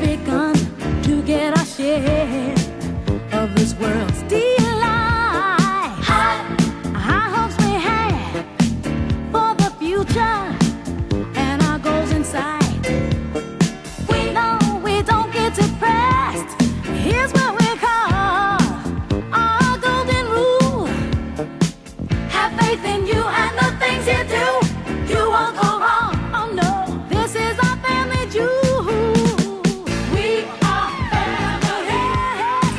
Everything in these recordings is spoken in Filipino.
begun to get our share of this world's delight. High hopes we had for the future and our goals in sight. We know we don't get depressed. Here's what we call our golden rule. Have faith in you and the things you do. You won't go wrong. Oh no, this is our family jewel. We are family.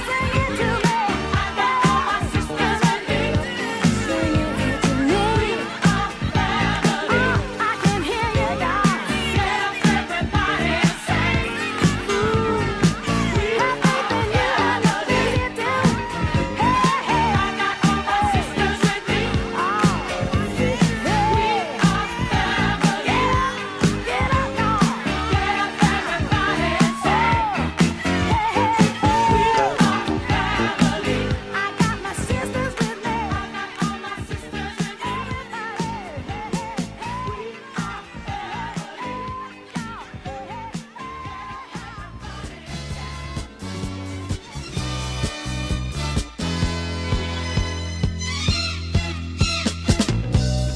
Sing it to me. I got all my sisters with me. Sing it to me. We are family. I can hear you, guys. Get up, everybody, and sing. We have faith in you and the things you do. Hey, hey, I got all my sisters with me. We are family. Get up, y'all. Get up, everybody, and sing. Hey, hey, we are family. I got my sisters with me. I got all my sisters with me.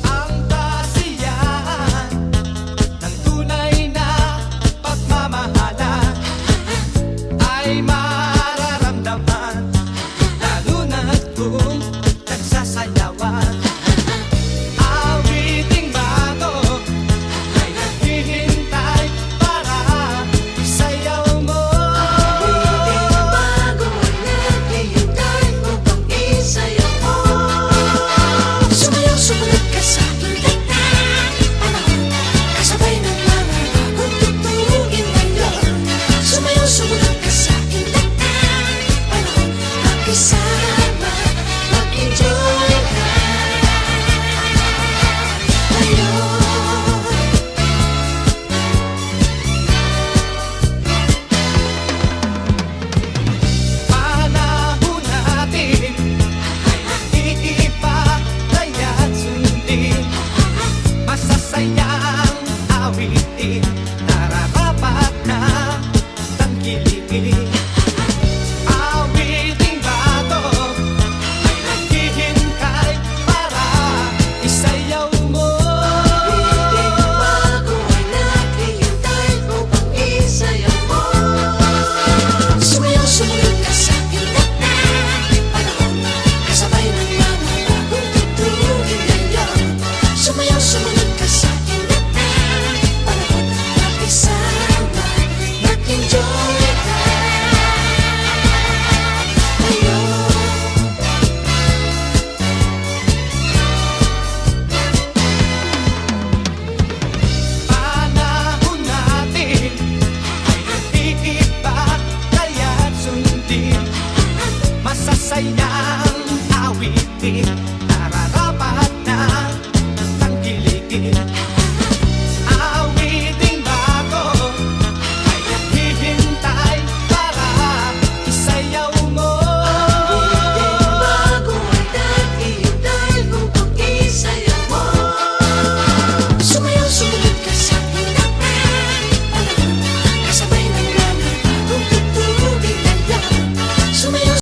Ang kasiyahan ng tunay na pagmamahalan ay mararamdaman, lalo na't kung nagsasayawan. Awiting bago ay naghihintay para isayaw mo. Awiting bago ay naghihintay upang isayaw mo. Sumayaw, sumunod ka sa aking tagtang panahon, kasabay ng mga bagong tugtugin ngayon. Sumayaw, sumunod ka sa aking tagtang panahon, magkasama, mag-enjoy ka ngayon. Panahon natin ay nag-iipaglaya't sundin, masasayang awitin, nararapat na tangkilikin.